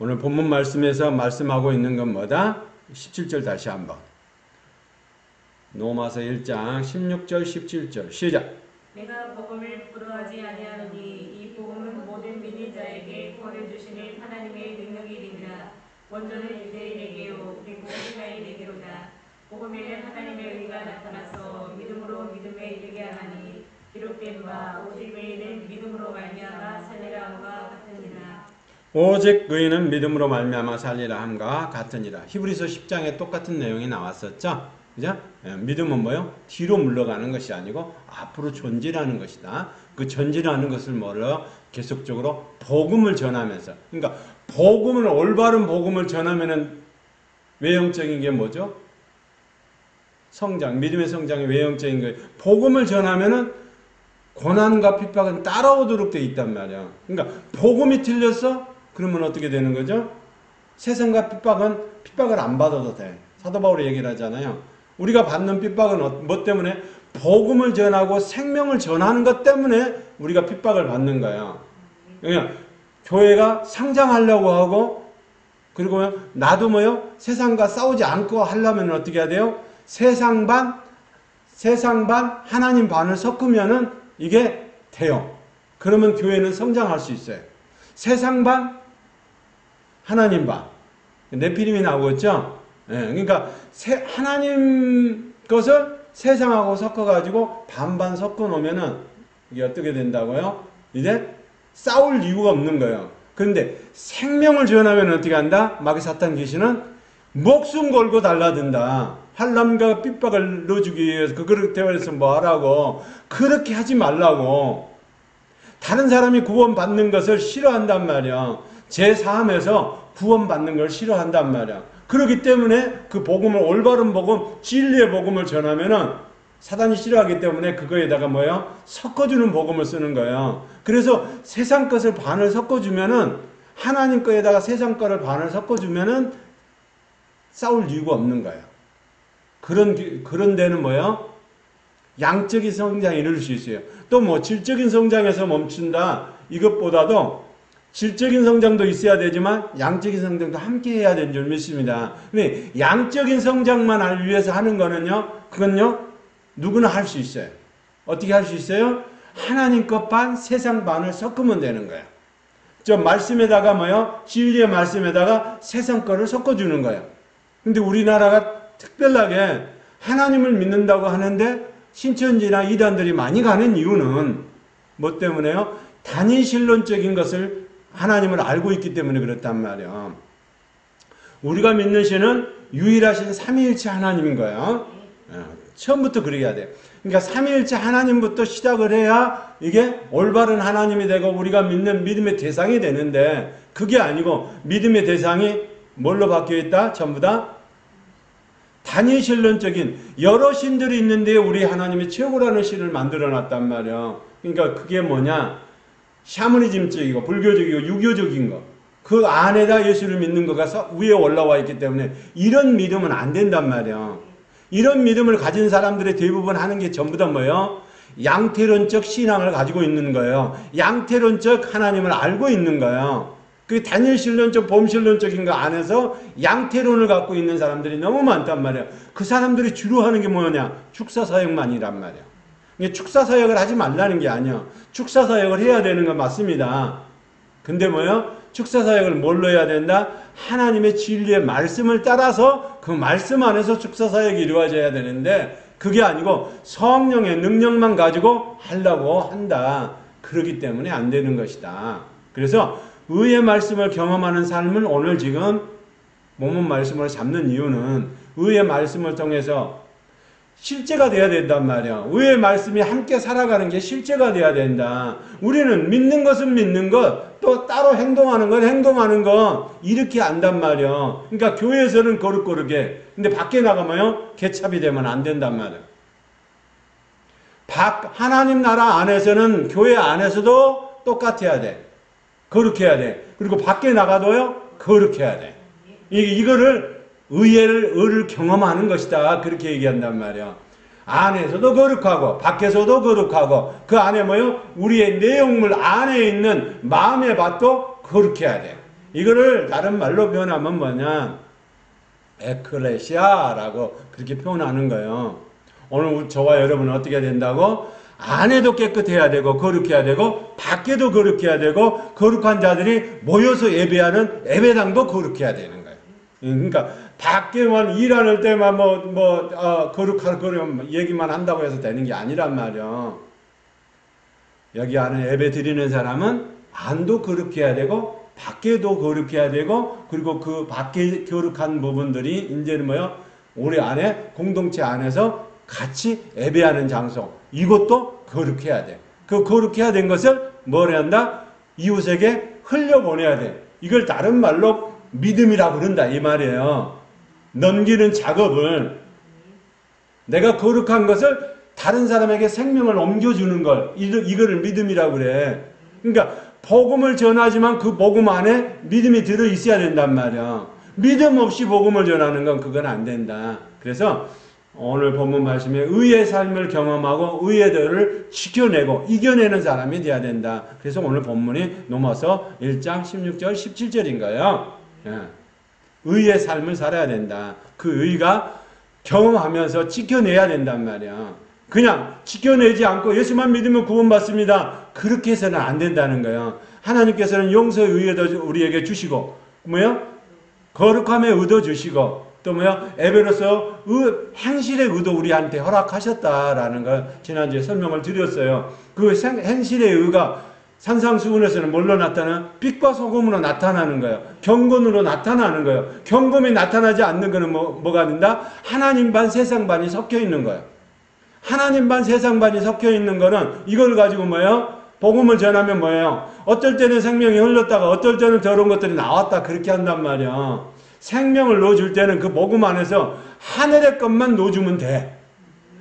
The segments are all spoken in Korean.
오늘 본문 말씀에서 말씀하고 있는 건 뭐다? 17절 다시 한번. 로마서 1장 16절 17절 시작. 내가 복음을 부러워하지 아니하노니 이 복음은 모든 믿는 자에게 구원을 주시는 하나님의 능력이니라. 원조는 유대인에게요 그리고 헬라인에게로다. 복음에는 하나님의 의가 나타나서 믿음으로 믿음에 이르게 하나니 기록된 바 오직 의인은 믿음으로 말미암아 살리라 함과 같으니라. 오직 의인은 믿음으로 말미암아 살리라 함과 같으니라. 히브리서 10장에 똑같은 내용이 나왔었죠. 그죠? 믿음은 뭐요? 뒤로 물러가는 것이 아니고 앞으로 전진하는 것이다. 그 전진하는 것을 뭐로 계속적으로 복음을 전하면서, 그러니까 복음을, 올바른 복음을 전하면은 외형적인 게 뭐죠? 성장, 믿음의 성장이 외형적인 거예요. 복음을 전하면은 고난과 핍박은 따라오도록 돼 있단 말이야. 그러니까 복음이 틀렸어? 그러면 어떻게 되는 거죠? 세상과 핍박을 안 받아도 돼. 사도 바울이 얘기를 하잖아요. 우리가 받는 핍박은 뭐 때문에? 복음을 전하고 생명을 전하는 것 때문에 우리가 핍박을 받는 거야. 그러니까 교회가 성장하려고 하고, 그리고 나도 뭐요? 세상과 싸우지 않고 하려면 어떻게 해야 돼요? 세상 반 하나님 반을 섞으면은 이게 돼요. 그러면 교회는 성장할 수 있어요. 세상 반 하나님 반. 네피림이 나오고 있죠? 예, 그러니까 하나님 것을 세상하고 섞어가지고 반반 섞어 놓으면은 이게 어떻게 된다고요? 이제 싸울 이유가 없는 거예요. 그런데 생명을 전하면 어떻게 한다? 마귀 사탄 귀신은 목숨 걸고 달라든다. 환난과 핍박을 넣어주기 위해서 그거를 대화해서 뭐 하라고, 그렇게 하지 말라고. 다른 사람이 구원받는 것을 싫어한단 말이야. 제4함에서 구원받는 걸 싫어한단 말이야. 그렇기 때문에 그 복음을, 올바른 복음, 진리의 복음을 전하면은 사단이 싫어하기 때문에 그거에다가 뭐예요? 섞어주는 복음을 쓰는 거예요. 그래서 세상 것을 반을 섞어주면은, 하나님 거에다가 세상 거를 반을 섞어주면은 싸울 이유가 없는 거예요. 그런 데는 뭐예요? 양적인 성장이 이룰 수 있어요. 또 뭐 질적인 성장에서 멈춘다. 이것보다도 질적인 성장도 있어야 되지만 양적인 성장도 함께 해야 되는 줄 믿습니다. 근데 양적인 성장만 위해서 하는 거는요, 그건요, 누구나 할 수 있어요. 어떻게 할 수 있어요? 하나님 것 반, 세상 반을 섞으면 되는 거예요. 저 말씀에다가 뭐요? 진리의 말씀에다가 세상 거를 섞어주는 거예요. 근데 우리나라가 특별하게 하나님을 믿는다고 하는데 신천지나 이단들이 많이 가는 이유는 뭐 때문에요? 단일신론적인 것을 하나님을 알고 있기 때문에 그렇단 말이야. 우리가 믿는 신은 유일하신 삼위일체 하나님인 거야. 처음부터 그렇게 해야 돼. 그러니까 삼위일체 하나님부터 시작을 해야 이게 올바른 하나님이 되고 우리가 믿는 믿음의 대상이 되는데, 그게 아니고 믿음의 대상이 뭘로 바뀌어 있다? 전부 다 단일신론적인 여러 신들이 있는데 우리 하나님이 최고라는 신을 만들어 놨단 말이야. 그러니까 그게 뭐냐? 샤머니즘적이고 불교적이고 유교적인 거, 그 안에다 예수를 믿는 거가 위에 올라와 있기 때문에 이런 믿음은 안 된단 말이야. 이런 믿음을 가진 사람들의 대부분 하는 게 전부 다 뭐예요? 양태론적 신앙을 가지고 있는 거예요. 양태론적 하나님을 알고 있는 거예요. 그 단일신론적 범신론적인 거 안에서 양태론을 갖고 있는 사람들이 너무 많단 말이에요. 그 사람들이 주로 하는 게 뭐냐? 축사사역만이란 말이에요. 축사사역을 하지 말라는 게 아니야. 축사사역을 해야 되는 건 맞습니다. 근데 뭐요? 축사사역을 뭘로 해야 된다? 하나님의 진리의 말씀을 따라서 그 말씀 안에서 축사사역이 이루어져야 되는데, 그게 아니고 성령의 능력만 가지고 하려고 한다. 그렇기 때문에 안 되는 것이다. 그래서 의의 말씀을 경험하는 삶은 오늘 지금 본문 말씀을 잡는 이유는 의의 말씀을 통해서 실제가 돼야 된단 말이야. 의의 말씀이 함께 살아가는 게 실제가 돼야 된다. 우리는 믿는 것은 믿는 것, 또 따로 행동하는 건 행동하는 것, 이렇게 안단 말이야. 그러니까 교회에서는 거룩거룩해. 근데 밖에 나가면요, 개찹이 되면 안 된단 말이야. 하나님 나라 안에서는, 교회 안에서도 똑같아야 돼. 거룩해야 돼. 그리고 밖에 나가도요, 거룩해야 돼. 이거를 의를 경험하는 것이다. 그렇게 얘기한단 말이야. 안에서도 거룩하고 밖에서도 거룩하고, 그 안에 뭐요? 우리의 내용물 안에 있는 마음의 밭도 거룩해야 돼. 이거를 다른 말로 표현하면 뭐냐? 에클레시아라고 그렇게 표현하는 거예요. 오늘 저와 여러분은 어떻게 된다고? 안에도 깨끗해야 되고 거룩해야 되고 밖에도 거룩해야 되고 거룩한 자들이 모여서 예배하는 예배당도 거룩해야 되는 거예요. 그러니까 밖에만 일할 때만 거룩할 거룩 얘기만 한다고 해서 되는 게 아니란 말이야. 여기 안에 예배 드리는 사람은 안도 거룩해야 되고 밖에도 거룩해야 되고 그리고 그 밖에 거룩한 부분들이 이제는 우리 안에 공동체 안에서 같이 예배하는 장소 이것도 거룩해야 돼. 그 거룩해야 된 것을 뭘 한다? 이웃에게 흘려보내야 돼. 이걸 다른 말로 믿음이라고 그런다 이 말이에요. 넘기는 작업을 내가 거룩한 것을 다른 사람에게 생명을 옮겨주는 걸 이거를 믿음이라고 그래. 그러니까 복음을 전하지만 그 복음 안에 믿음이 들어있어야 된단 말이야. 믿음 없이 복음을 전하는 건 그건 안 된다. 그래서 오늘 본문 말씀에 의의 삶을 경험하고 의의들을 지켜내고 이겨내는 사람이 돼야 된다. 그래서 오늘 본문이 넘어서 1장 16절 17절인가요? 의의 삶을 살아야 된다. 그 의가 경험하면서 지켜내야 된단 말이야. 그냥 지켜내지 않고 예수만 믿으면 구원받습니다. 그렇게 해서는 안 된다는 거예요. 하나님께서는 용서의 의도 우리에게 주시고 거룩함의 의도 주시고 또 예배로서 행실의 의도 우리한테 허락하셨다라는 걸 지난주에 설명을 드렸어요. 그 행실의 의가 산상수훈에서는 뭘로 나타나요? 빛과 소금으로 나타나는 거예요. 경건으로 나타나는 거예요. 경건이 나타나지 않는 거는 뭐가 된다? 하나님 반 세상 반이 섞여 있는 거예요. 하나님 반 세상 반이 섞여 있는 거는 이걸 가지고 복음을 전하면 뭐예요? 어떨 때는 생명이 흘렀다가 어떨 때는 더러운 것들이 나왔다 그렇게 한단 말이야. 생명을 넣어줄 때는 그 복음 안에서 하늘의 것만 넣어주면 돼.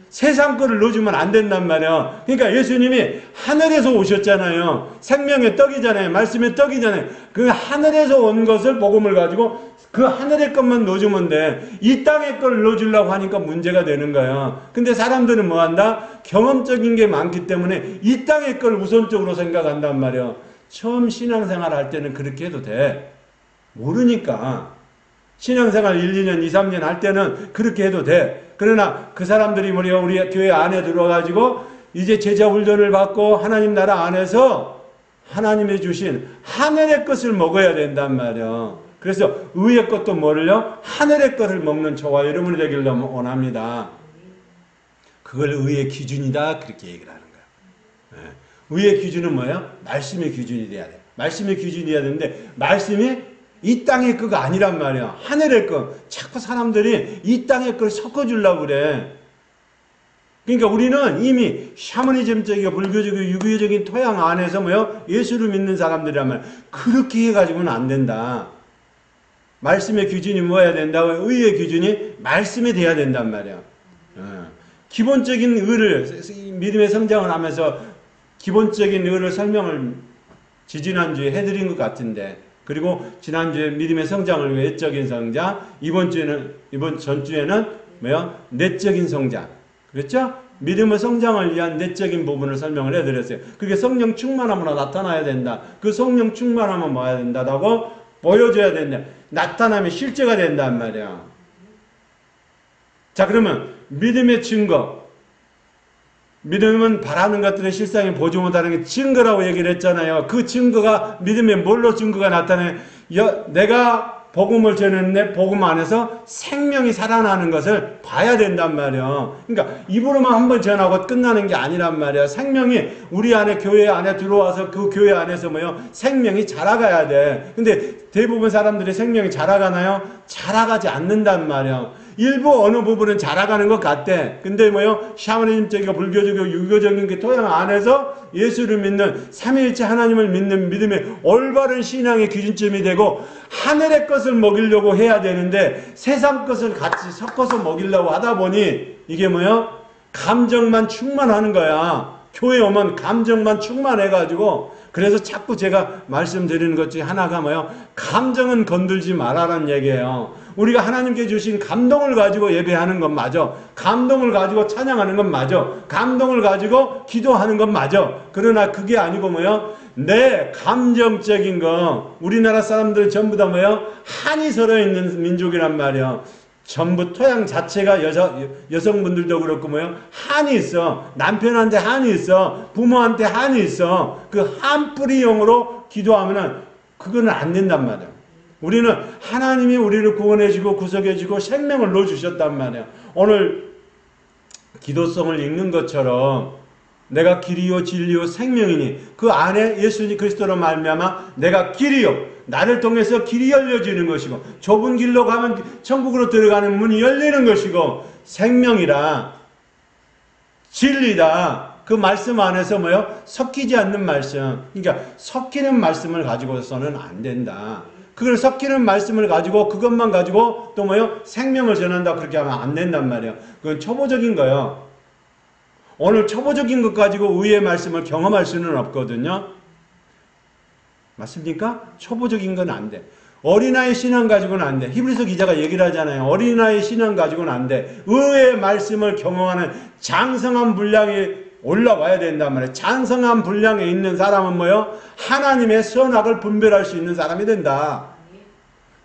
세상 거를 넣어주면 안 된단 말이야. 그러니까 예수님이 하늘에서 오셨잖아요. 생명의 떡이잖아요. 말씀의 떡이잖아요. 그 하늘에서 온 것을 복음을 가지고 그 하늘의 것만 넣어주면 돼. 이 땅의 걸 넣어주려고 하니까 문제가 되는 거야. 근데 사람들은 뭐한다? 경험적인 게 많기 때문에 이 땅의 걸 우선적으로 생각한단 말이야. 처음 신앙생활 할 때는 그렇게 해도 돼. 모르니까. 신앙생활 1, 2년, 2, 3년 할 때는 그렇게 해도 돼. 그러나 그 사람들이 우리 교회 안에 들어가지고 이제 제자 훈련을 받고 하나님 나라 안에서 하나님이 주신 하늘의 것을 먹어야 된단 말이야. 그래서 의의 것도 뭐를요? 하늘의 것을 먹는 저와 여러분이 되기를 원합니다. 그걸 의의 기준이다 그렇게 얘기를 하는 거야. 의의 기준은 뭐예요? 말씀의 기준이 돼야 돼. 말씀의 기준이 돼야 되는데 말씀이 이 땅의 거가 아니란 말이야. 하늘의 거. 자꾸 사람들이 이 땅의 걸 섞어주려고 그래. 그러니까 우리는 이미 샤머니즘적이고 불교적이고 유교적인 토양 안에서 예수를 믿는 사람들이란 말이야. 그렇게 해가지고는 안 된다. 말씀의 기준이 뭐여야 된다고? 의의 기준이 말씀이 돼야 된단 말이야. 기본적인 의를 믿음의 성장을 하면서 기본적인 의를 설명을 지지난주에 해드린 것 같은데 그리고 지난주에 믿음의 성장을 위해 외적인 성장, 이번 전주에는 내적인 성장. 그렇죠? 믿음의 성장을 위한 내적인 부분을 설명을 해드렸어요. 그게 성령 충만함으로 나타나야 된다. 그 성령 충만함은 뭐야 된다고? 보여줘야 된다. 나타나면 실제가 된단 말이야. 자, 그러면 믿음의 증거. 믿음은 바라는 것들의 실상에 보지 못하는 게 증거라고 얘기를 했잖아요. 그 증거가 믿음의 뭘로 증거가 나타나요? 내가 복음을 전했는데 복음 안에서 생명이 살아나는 것을 봐야 된단 말이야. 그러니까 입으로만 한번 전하고 끝나는 게 아니란 말이야. 생명이 우리 안에 교회 안에 들어와서 그 교회 안에서 생명이 자라가야 돼. 근데 대부분 사람들이 생명이 자라가나요? 자라가지 않는단 말이야. 일부 어느 부분은 자라가는 것 같대. 근데 샤머니즘적이고 불교적이고 유교적인 그 토양 안에서 예수를 믿는 삼위일체 하나님을 믿는 믿음의 올바른 신앙의 기준점이 되고 하늘의 것을 먹이려고 해야 되는데 세상 것을 같이 섞어서 먹이려고 하다 보니 이게 감정만 충만하는 거야. 교회 오면 감정만 충만해가지고 그래서 자꾸 제가 말씀드리는 것 중에 하나가 뭐예요? 감정은 건들지 말아라는 얘기예요. 우리가 하나님께 주신 감동을 가지고 예배하는 건 맞아. 감동을 가지고 찬양하는 건 맞아. 감동을 가지고 기도하는 건 맞아. 그러나 그게 아니고 뭐예요? 내 감정적인 거, 우리나라 사람들 전부 다 뭐예요? 한이 서려 있는 민족이란 말이에요. 전부 토양 자체가 여성분들도 그렇고 뭐예요? 한이 있어. 남편한테 한이 있어. 부모한테 한이 있어. 그 한뿌리용으로 기도하면은 그거는 안 된단 말이에요. 우리는 하나님이 우리를 구원해주고 구속해주고 생명을 넣어주셨단 말이에요. 오늘 기도성을 읽는 것처럼 내가 길이요 진리요 생명이니 그 안에 예수님 그리스도로 말미암아 내가 길이요 나를 통해서 길이 열려지는 것이고 좁은 길로 가면 천국으로 들어가는 문이 열리는 것이고 생명이라 진리다. 그 말씀 안에서 뭐요? 섞이지 않는 말씀. 그러니까 섞이는 말씀을 가지고서는 안 된다. 그걸 섞이는 말씀을 가지고 그것만 가지고 또 뭐요? 생명을 전한다. 그렇게 하면 안 된단 말이에요. 그건 초보적인 거예요. 오늘 초보적인 것 가지고 의의 말씀을 경험할 수는 없거든요. 맞습니까? 초보적인 건 안 돼. 어린아이 신앙 가지고는 안 돼. 히브리서 기자가 얘기를 하잖아요. 어린아이 신앙 가지고는 안 돼. 의의 말씀을 경험하는 장성한 분량이 올라와야 된단 말이에요. 장성한 분량에 있는 사람은 뭐요? 하나님의 선악을 분별할 수 있는 사람이 된다.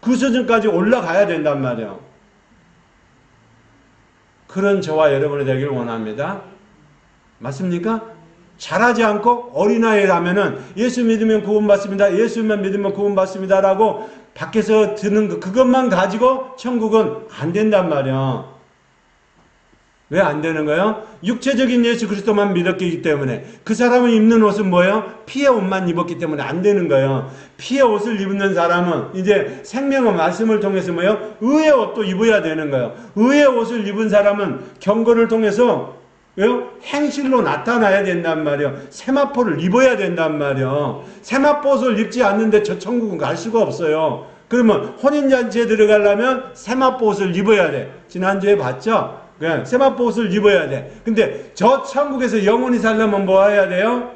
그 수준까지 올라가야 된단 말이에요. 그런 저와 여러분이 되기를 원합니다. 맞습니까? 잘하지 않고 어린아이라면은 예수 믿으면 구원받습니다. 예수만 믿으면 구원받습니다. 라고 밖에서 듣는 그것만 가지고 천국은 안 된단 말이야. 왜 안 되는 거예요? 육체적인 예수 그리스도만 믿었기 때문에. 그 사람은 입는 옷은 뭐예요? 피의 옷만 입었기 때문에 안 되는 거예요. 피의 옷을 입는 사람은 이제 생명의 말씀을 통해서 뭐예요? 의의 옷도 입어야 되는 거예요. 의의 옷을 입은 사람은 경건을 통해서 왜요? 행실로 나타나야 된단 말이에요. 세마포를 입어야 된단 말이에요. 세마포 옷을 입지 않는데 저 천국은 갈 수가 없어요. 그러면 혼인잔치에 들어가려면 세마포 옷을 입어야 돼. 지난주에 봤죠? 세마포 옷을 입어야 돼. 근데 저 천국에서 영원히 살려면 뭐 해야 돼요?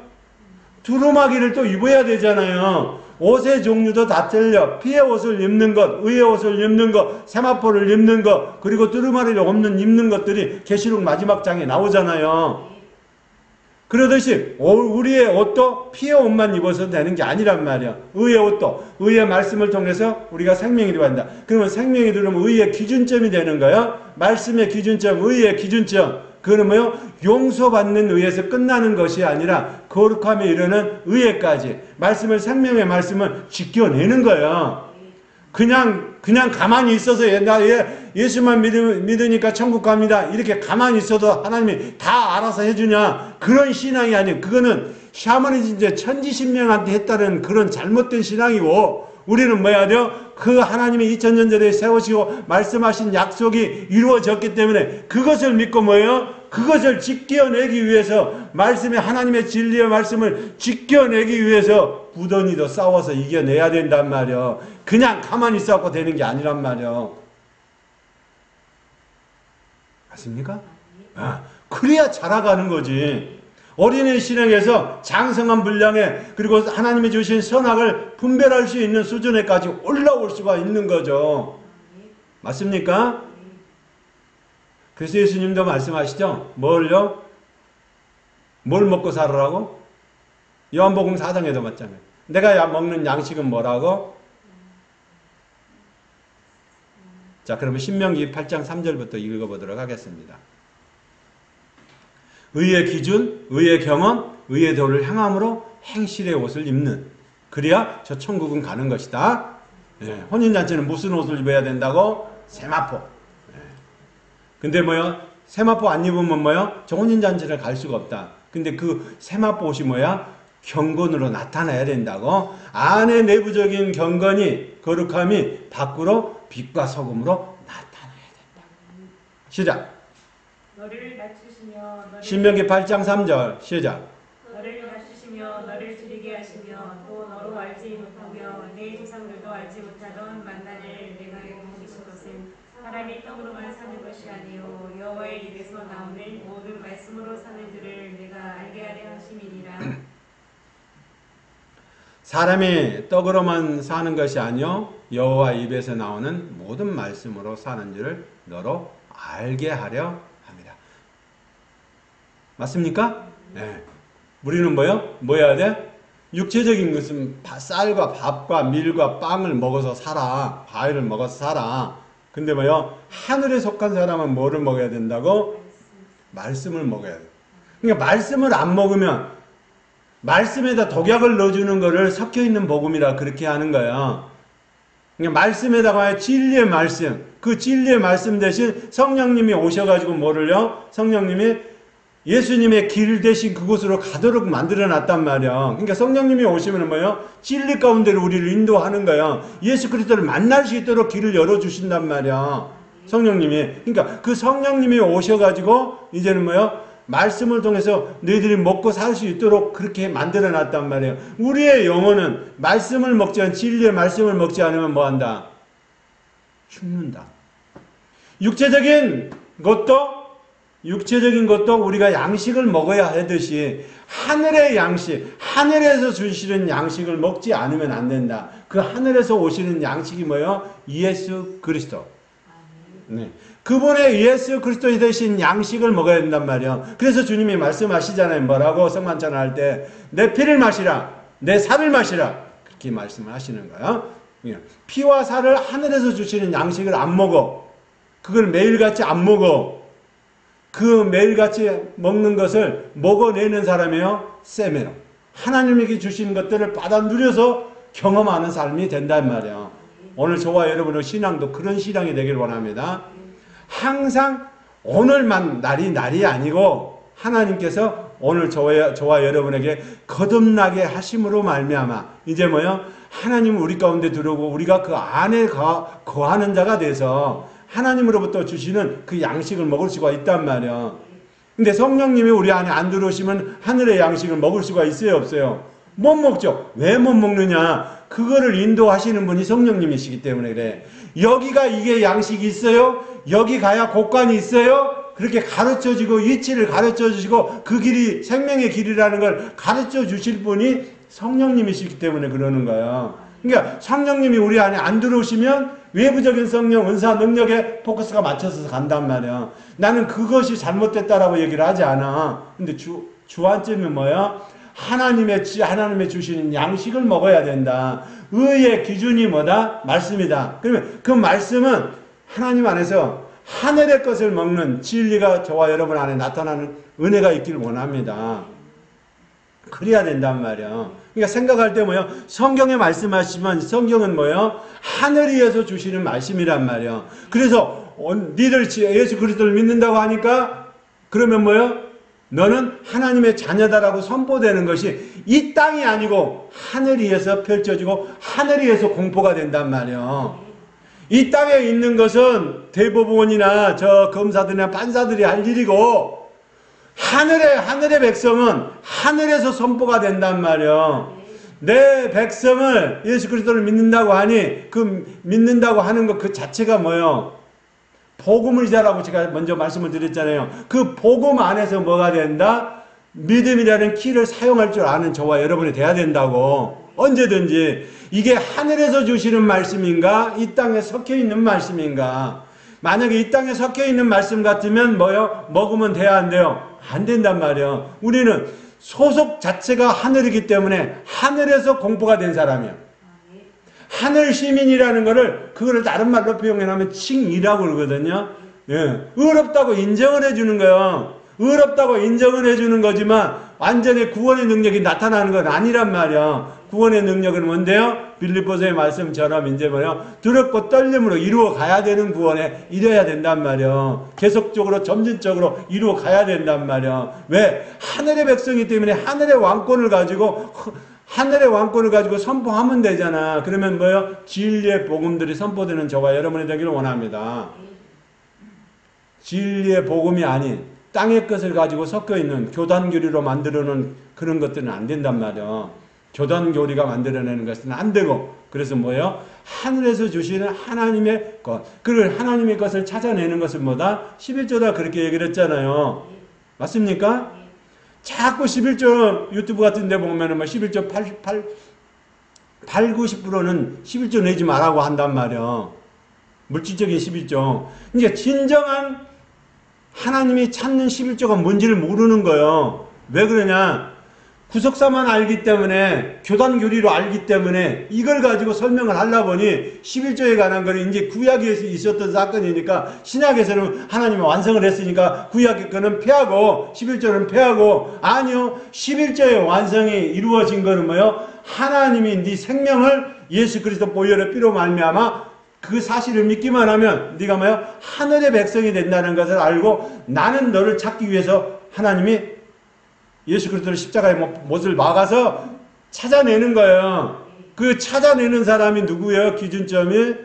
두루마기를 또 입어야 되잖아요. 옷의 종류도 다 틀려. 피의 옷을 입는 것, 의의 옷을 입는 것, 세마포를 입는 것, 그리고 두루마리를 없는 입는 것들이 계시록 마지막 장에 나오잖아요. 그러듯이 우리의 옷도 피의 옷만 입어서 되는 게 아니란 말이야. 의의 옷도 의의 말씀을 통해서 우리가 생명이 들어간다. 그러면 생명이 들어오면 의의 기준점이 되는 거예요. 말씀의 기준점, 의의 기준점. 그거는 뭐요? 용서받는 의에서 끝나는 것이 아니라 거룩함에 이르는 의에까지 말씀을 생명의 말씀을 지켜내는 거예요. 그냥 가만히 있어서 나 예수만 믿으니까 천국 갑니다. 이렇게 가만히 있어도 하나님이 다 알아서 해주냐? 그런 신앙이 아니에요. 그거는 샤머니즘 천지신명한테 했다는 그런 잘못된 신앙이고 우리는 뭐 해야 돼요? 그 하나님이 2000년 전에 세우시고 말씀하신 약속이 이루어졌기 때문에 그것을 믿고 뭐예요? 그것을 지켜내기 위해서 말씀의 하나님의 진리의 말씀을 지켜내기 위해서 부단히도 싸워서 이겨내야 된단 말이에요. 그냥 가만히 있어갖고 되는 게 아니란 말이에요. 맞습니까? 그래야 자라가는 거지. 어린이 신앙에서 장성한 분량에 그리고 하나님이 주신 선악을 분별할 수 있는 수준에까지 올라올 수가 있는 거죠. 맞습니까? 그래서 예수님도 말씀하시죠. 뭘요? 뭘 먹고 살으라고? 요한복음 4장에도 맞잖아요. 내가 먹는 양식은 뭐라고? 자, 그러면 신명기 8장 3절부터 읽어보도록 하겠습니다. 의의 기준, 의의 경험, 의의 도를 향함으로 행실의 옷을 입는. 그래야 저 천국은 가는 것이다. 혼인잔치는 무슨 옷을 입어야 된다고? 세마포. 근데 뭐야? 세마포 안 입으면 뭐야? 저 혼인잔치를 갈 수가 없다. 근데 그 세마포 옷이 뭐야? 경건으로 나타나야 된다고. 안에 내부적인 경건이, 거룩함이 밖으로 빛과 소금으로 나타나야 된다. 시작. 너를 낮추시며 신명기 8장 3절 시작. 너를 낮추시며 너를 줄이게 하시며 또 너로 알지 못하며 내 조상들도 알지 못하던 만나를 내가 보이신 것은 사람이 떡으로만 사는 것이 아니요 여호와의 입에서 나오는 모든 말씀으로 사는 줄을 내가 알게 하려 하심이니라. 사람이 떡으로만 사는 것이 아니요 여호와 입에서 나오는 모든 말씀으로 사는 줄을 너로 알게 하려 합니다. 맞습니까? 네. 우리는 뭐요? 뭐 해야 돼? 육체적인 것은 쌀과 밥과 밀과 빵을 먹어서 살아. 과일을 먹어서 살아. 근데 뭐요? 하늘에 속한 사람은 뭐를 먹어야 된다고? 말씀을 먹어야 돼. 그러니까 말씀을 안 먹으면 말씀에다 독약을 넣어주는 거를 섞여있는 복음이라 그렇게 하는 거야. 그러니까 말씀에다가 진리의 말씀, 그 진리의 말씀 대신 성령님이 오셔가지고 뭐를요? 성령님이 예수님의 길 대신 그곳으로 가도록 만들어 놨단 말이야. 그러니까 성령님이 오시면 뭐예요? 진리 가운데로 우리를 인도하는 거야. 예수 그리스도를 만날 수 있도록 길을 열어주신단 말이야. 성령님이. 그러니까 그 성령님이 오셔가지고 이제는 뭐예요? 말씀을 통해서 너희들이 먹고 살 수 있도록 그렇게 만들어 놨단 말이에요. 우리의 영혼은 말씀을 먹지 않으면, 진리의 말씀을 먹지 않으면 뭐한다? 죽는다. 육체적인 것도 우리가 양식을 먹어야 하듯이 하늘의 양식, 하늘에서 주시는 양식을 먹지 않으면 안 된다. 그 하늘에서 오시는 양식이 뭐예요? 예수 그리스도. 네. 그분의 예수 그리스도에 대신 양식을 먹어야 된단 말이에요. 그래서 주님이 말씀하시잖아요. 뭐라고? 성만찬을 할 때 내 피를 마시라, 내 살을 마시라, 그렇게 말씀을 하시는 거예요. 피와 살을 하늘에서 주시는 양식을 안 먹어. 그걸 매일같이 안 먹어. 그 매일같이 먹는 것을 먹어내는 사람이에요. 세메로. 하나님에게 주신 것들을 받아 누려서 경험하는 삶이 된단 말이에요. 오늘 저와 여러분의 신앙도 그런 신앙이 되길 원합니다. 항상 오늘만 날이 아니고 하나님께서 오늘 저와 여러분에게 거듭나게 하심으로 말미암아 이제 뭐요? 하나님 우리 가운데 들어오고 우리가 그 안에 거하는 자가 돼서 하나님으로부터 주시는 그 양식을 먹을 수가 있단 말이야. 근데 성령님이 우리 안에 안 들어오시면 하늘의 양식을 먹을 수가 있어요, 없어요? 못 먹죠. 왜 못 먹느냐? 그거를 인도하시는 분이 성령님이시기 때문에 그래. 여기가 이게 양식이 있어요? 여기 가야 곡간이 있어요? 그렇게 가르쳐주고 이치를 가르쳐주시고 그 길이 생명의 길이라는 걸 가르쳐주실 분이 성령님이시기 때문에 그러는 거야. 그러니까 성령님이 우리 안에 안 들어오시면 외부적인 성령, 은사, 능력에 포커스가 맞춰서 간단 말이야. 나는 그것이 잘못됐다라고 얘기를 하지 않아. 근데 주안점이 뭐야? 하나님의 주시는 양식을 먹어야 된다. 의의 기준이 뭐다? 말씀이다. 그러면 그 말씀은 하나님 안에서 하늘의 것을 먹는 진리가 저와 여러분 안에 나타나는 은혜가 있기를 원합니다. 그래야 된단 말이야. 그러니까 생각할 때 뭐예요? 성경에 말씀하시면 성경은 뭐예요? 하늘 위에서 주시는 말씀이란 말이야. 그래서 니들 예수 그리스도를 믿는다고 하니까 그러면 뭐예요? 너는 하나님의 자녀다라고 선포되는 것이 이 땅이 아니고 하늘 위에서 펼쳐지고 하늘 위에서 공포가 된단 말이야. 이 땅에 있는 것은 대법원이나 저 검사들이나 판사들이 할 일이고 하늘의 백성은 하늘에서 선포가 된단 말이야. 내 백성을 예수 그리스도를 믿는다고 하니 그 믿는다고 하는 것 그 자체가 뭐예요? 복음이자라고 제가 먼저 말씀을 드렸잖아요. 그 복음 안에서 뭐가 된다? 믿음이라는 키를 사용할 줄 아는 저와 여러분이 돼야 된다고. 언제든지 이게 하늘에서 주시는 말씀인가? 이 땅에 섞여 있는 말씀인가? 만약에 이 땅에 섞여 있는 말씀 같으면 뭐요? 먹으면 돼야 안 돼요? 안 된단 말이에요. 우리는 소속 자체가 하늘이기 때문에 하늘에서 공포가 된 사람이에요. 하늘 시민이라는 그거를 다른 말로 표현하면 칭이라고 그러거든요. 예. 의롭다고 인정을 해주는 거예요. 의롭다고 인정을 해주는 거지만 완전히 구원의 능력이 나타나는 건 아니란 말이야. 구원의 능력은 뭔데요? 빌립보서의 말씀처럼 이제 뭐요? 두렵고 떨림으로 이루어 가야 되는 구원에 이뤄야 된단 말이야. 계속적으로 점진적으로 이루어 가야 된단 말이야. 왜? 하늘의 백성이기 때문에 하늘의 왕권을 가지고 선포하면 되잖아. 그러면 뭐요? 진리의 복음들이 선포되는 저와 여러분이 되기를 원합니다. 진리의 복음이 아닌 땅의 것을 가지고 섞여 있는 교단교리로 만들어놓은 그런 것들은 안 된단 말이야. 교단교리가 만들어내는 것은 안 되고, 그래서 뭐예요? 하늘에서 주시는 하나님의 것, 그걸 하나님의 것을 찾아내는 것은 뭐다? 11조다 그렇게 얘기를 했잖아요. 맞습니까? 자꾸 11조 유튜브 같은 데 보면은 뭐 11조 8, 90%는 11조 내지 말라고 한단 말이야. 물질적인 11조. 그러니까 진정한 하나님이 찾는 11조가 뭔지를 모르는 거예요. 왜 그러냐? 구속사만 알기 때문에, 교단 교리로 알기 때문에 이걸 가지고 설명을 하려 보니 11조에 관한 거는 이제 구약에서 있었던 사건이니까, 신약에서는 하나님이 완성을 했으니까 구약의 거는 폐하고 11조는 폐하고, 아니요, 11조의 완성이 이루어진 거는 뭐요? 하나님이 네 생명을 예수 그리스도 보혈의 피로 말미암아 그 사실을 믿기만 하면 네가 뭐요? 하늘의 백성이 된다는 것을 알고, 나는 너를 찾기 위해서 하나님이 예수 그리스도를 십자가의 못을 막아서 찾아내는 거예요. 그 찾아내는 사람이 누구예요? 기준점이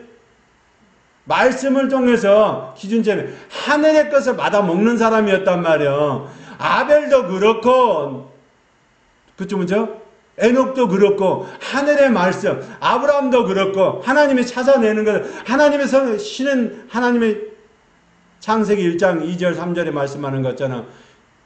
말씀을 통해서, 기준점이 하늘의 것을 받아 먹는 사람이었단 말이에요. 아벨도 그렇고, 그쵸, 뭐죠? 에녹도 그렇고, 하늘의 말씀, 아브라함도 그렇고, 하나님이 찾아내는 것, 하나님의 신은 하나님의 창세기 1장 2절 3절에 말씀하는 것잖아.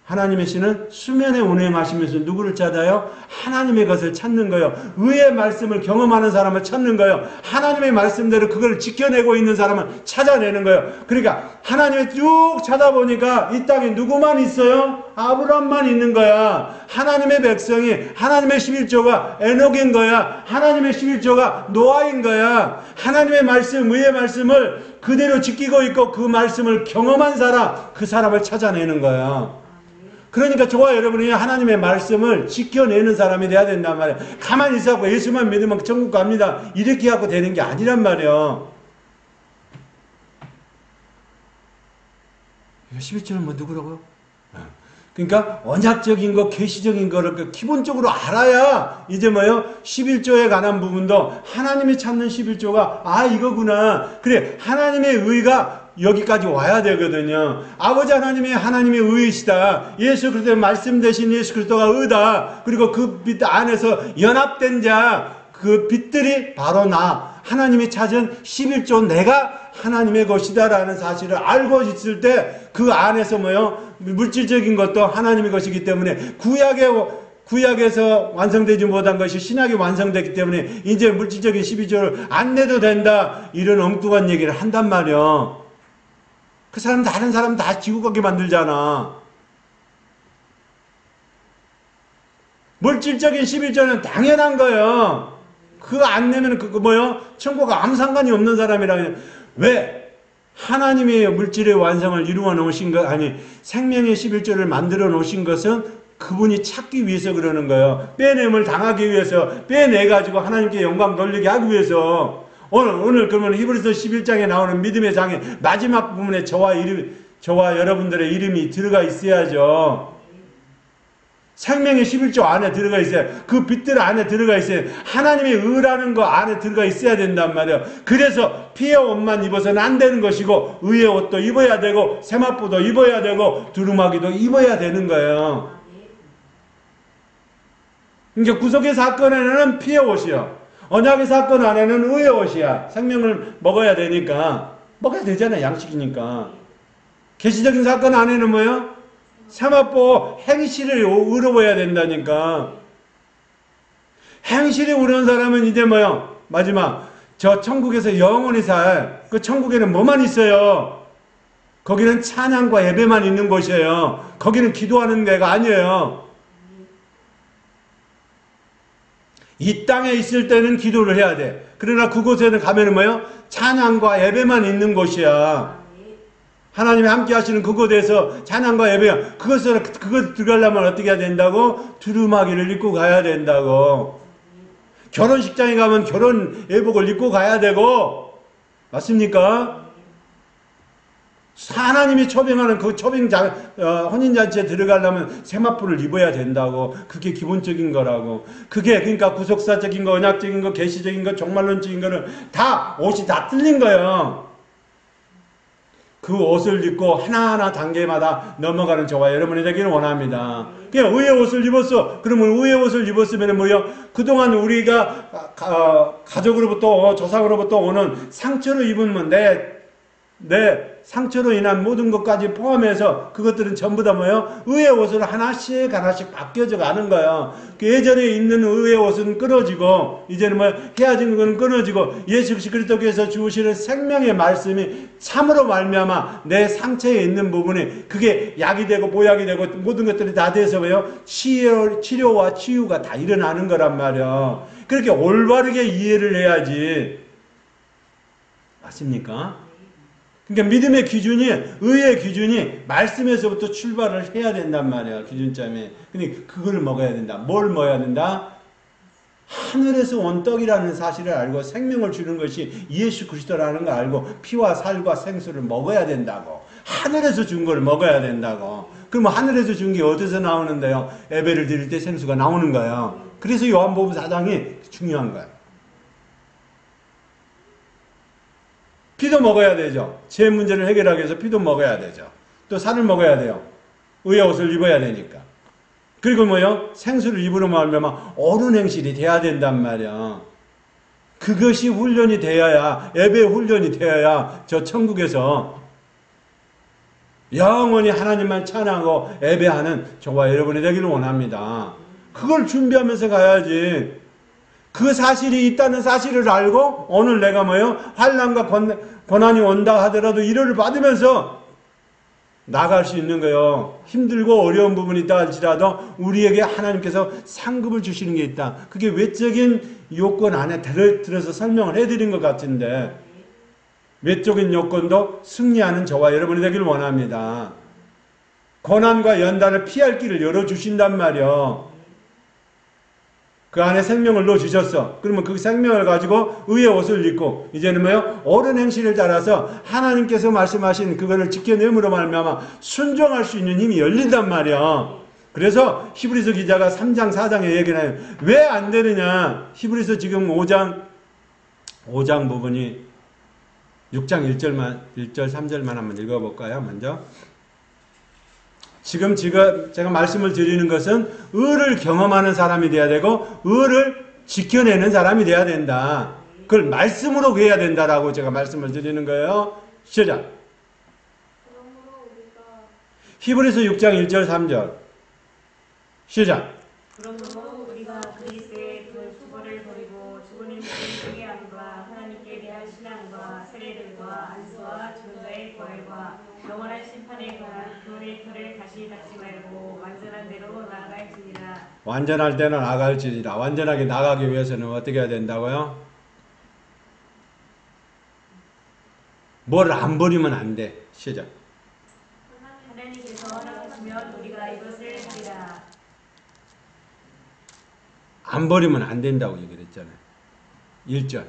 하나님의 신은 수면에 운행하시면서 누구를 찾아요? 하나님의 것을 찾는 거예요. 의의 말씀을 경험하는 사람을 찾는 거예요. 하나님의 말씀대로 그걸 지켜내고 있는 사람을 찾아내는 거예요. 그러니까 하나님의 쭉 찾아보니까 이 땅에 누구만 있어요? 아브라함만 있는 거야. 하나님의 백성이, 하나님의 11조가 에녹인 거야. 하나님의 11조가 노아인 거야. 하나님의 말씀, 의의 말씀을 그대로 지키고 있고 그 말씀을 경험한 사람, 그 사람을 찾아내는 거야. 그러니까 저와 여러분이 하나님의 말씀을 지켜내는 사람이 돼야 된단 말이에요. 가만히 있어갖고 예수만 믿으면 천국 갑니다, 이렇게 하고 되는 게 아니란 말이에요. 11조는 뭐 누구라고요? 그러니까 언약적인 거, 계시적인 거를 기본적으로 알아야 이제 뭐요? 11조에 관한 부분도 하나님이 찾는 11조가 아 이거구나. 그래, 하나님의 의가 여기까지 와야 되거든요. 아버지 하나님이 하나님의 의이시다. 예수 그리스도의 말씀 대신 예수 그리스도가 의다. 그리고 그 빛 안에서 연합된 자, 그 빛들이 바로 나, 하나님이 찾은 11조 내가 하나님의 것이다라는 사실을 알고 있을 때 그 안에서 뭐요? 물질적인 것도 하나님의 것이기 때문에 구약에서 완성되지 못한 것이 신약에 완성됐기 때문에 이제 물질적인 12조를 안 내도 된다, 이런 엉뚱한 얘기를 한단 말이요. 그 사람 다른 사람 다 지구 가게 만들잖아. 물질적인 11조는 당연한 거예요. 그거 안 내면 그거 뭐요? 천국과 아무 상관이 없는 사람이라. 왜? 하나님이 물질의 완성을 이루어 놓으신 것, 아니 생명의 11조를 만들어 놓으신 것은 그분이 찾기 위해서 그러는 거예요. 빼냄을 당하기 위해서, 빼내가지고 하나님께 영광 돌리게 하기 위해서. 오늘 그러면 히브리서 11장에 나오는 믿음의 장의 마지막 부분에 저와 여러분들의 이름이 들어가 있어야죠. 생명의 11조 안에 들어가 있어야, 그 빛들 안에 들어가 있어야, 하나님의 의라는 거 안에 들어가 있어야 된단 말이에요. 그래서 피의 옷만 입어서는 안 되는 것이고, 의의 옷도 입어야 되고, 세마포도 입어야 되고, 두루마기도 입어야 되는 거예요. 그러니까 구속의 사건에는 피의 옷이요, 언약의 사건 안에는 의의 옷이야. 생명을 먹어야 되니까 먹어야 되잖아요. 양식이니까. 계시적인 사건 안에는 뭐예요? 세마포 행실을 의로워야 된다니까. 행실이 의로운 사람은 이제 뭐요? 마지막 저 천국에서 영원히 살, 그 천국에는 뭐만 있어요? 거기는 찬양과 예배만 있는 곳이에요. 거기는 기도하는 데가 아니에요. 이 땅에 있을 때는 기도를 해야 돼. 그러나 그곳에는 가면은 뭐요? 찬양과 예배만 있는 곳이야. 하나님이 함께 하시는 그곳에서 찬양과 예배, 그것 들어가려면 어떻게 해야 된다고? 두루마기를 입고 가야 된다고. 결혼식장에 가면 결혼 예복을 입고 가야 되고, 맞습니까? 하나님이 초빙하는 그 혼인잔치에 들어가려면 세마포를 입어야 된다고. 그게 기본적인 거라고. 그게 그러니까 구속사적인 거, 언약적인 거, 계시적인 거, 종말론적인 거는 다 옷이 다 틀린 거예요. 그 옷을 입고 하나하나 단계마다 넘어가는 저와 여러분이 되기를 원합니다. 그냥 의의 옷을 입었어. 그러면 의의 옷을 입었으면 뭐요? 그동안 우리가 가족으로부터, 조상으로부터 오는 상처를 입으면 내 상처로 인한 모든 것까지 포함해서 그것들은 전부 다 뭐예요? 의의 옷으로 하나씩 하나씩 바뀌어져 가는 거예요. 그 예전에 있는 의의 옷은 끊어지고 이제는 뭐 헤어진 것은 끊어지고 예수 그리스도께서 주시는 생명의 말씀이 참으로 말미암아 내 상처에 있는 부분이 그게 약이 되고 보약이 되고 모든 것들이 다 돼서 뭐예요? 치료와 치유가 다 일어나는 거란 말이에요. 그렇게 올바르게 이해를 해야지. 맞습니까? 그러니까 믿음의 기준이, 의의 기준이 말씀에서부터 출발을 해야 된단 말이야. 기준점이. 근데 그걸 먹어야 된다. 뭘 먹어야 된다? 하늘에서 온 떡이라는 사실을 알고 생명을 주는 것이 예수 그리스도라는 걸 알고 피와 살과 생수를 먹어야 된다고. 하늘에서 준 걸 먹어야 된다고. 그러면 하늘에서 준 게 어디서 나오는데요? 예배를 드릴 때 생수가 나오는 거예요. 그래서 요한복음 4장이 중요한 거예요. 피도 먹어야 되죠. 제 문제를 해결하기 위해서 피도 먹어야 되죠. 또 살을 먹어야 돼요. 의의 옷을 입어야 되니까. 그리고 뭐요? 생수를 입으로 말미암아 옳은 행실이 돼야 된단 말이야. 그것이 훈련이 되어야, 예배 훈련이 되어야 저 천국에서 영원히 하나님만 찬양하고 예배하는 저와 여러분이 되기를 원합니다. 그걸 준비하면서 가야지. 그 사실이 있다는 사실을 알고 오늘 내가 뭐예요? 환난과 고난이 온다 하더라도 위로를 받으면서 나갈 수 있는 거예요. 힘들고 어려운 부분이 있다 할지라도 우리에게 하나님께서 상급을 주시는 게 있다. 그게 외적인 요건 안에 들어서 설명을 해드린 것 같은데 외적인 요건도 승리하는 저와 여러분이 되기를 원합니다. 고난과 연단을 피할 길을 열어주신단 말이요. 그 안에 생명을 넣어주셨어. 그러면 그 생명을 가지고 의의 옷을 입고 이제는 뭐요? 옳은 행실을 따라서 하나님께서 말씀하신 그거를 지켜내므로 말미암아 순종할 수 있는 힘이 열린단 말이야. 그래서 히브리서 기자가 3장 4장에 얘기를 해요. 왜 안 되느냐? 히브리서 지금 5장 부분이 6장 1절 3절만 한번 읽어볼까요? 먼저. 지금 제가 말씀을 드리는 것은 의를 경험하는 사람이 돼야 되고 의를 지켜내는 사람이 돼야 된다. 그걸 말씀으로 해야 된다라고 제가 말씀을 드리는 거예요. 시작. 히브리서 6장 1절 3절 시작. 그러므로 우리가 그리스도의 그 수고를 버리고 죽은 인생의 회개함과 하나님께 대한 신앙과 세례들과 안수와 전자의 부활과 영원한 심판에 관한 교훈의 틀을 다시 닫지 말고 완전한 대로 나아갈지니라. 완전할 때는 나아갈지니라. 완전하게 나가기 위해서는 어떻게 해야 된다고요? 뭘 안 버리면 안 돼. 시작. 하나님께서 허락하시면 우리가 이것을 하리라. 안 버리면 안 된다고 얘기를 했잖아요. 1절.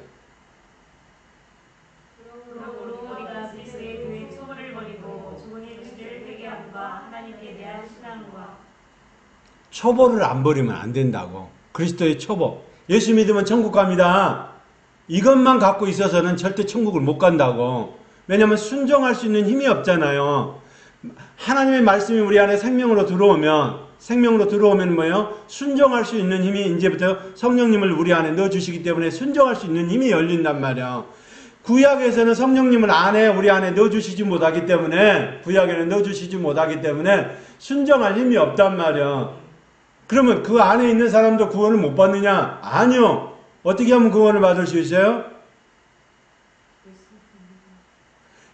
그러므로 우리가 그리스도의 그 소원을 버리고 죽은 이들을 회개함과 하나님께 대한 신앙과 초보를 안 버리면 안 된다고. 그리스도의 초보. 예수 믿으면 천국 갑니다. 이것만 갖고 있어서는 절대 천국을 못 간다고. 왜냐하면 순종할 수 있는 힘이 없잖아요. 하나님의 말씀이 우리 안에 생명으로 들어오면 뭐예요? 순종할 수 있는 힘이 이제부터 성령님을 우리 안에 넣어주시기 때문에 순종할 수 있는 힘이 열린단 말이야. 구약에서는 성령님을 우리 안에 넣어주시지 못하기 때문에 순종할 힘이 없단 말이야. 그러면 그 안에 있는 사람도 구원을 못 받느냐? 아니요. 어떻게 하면 구원을 받을 수 있어요?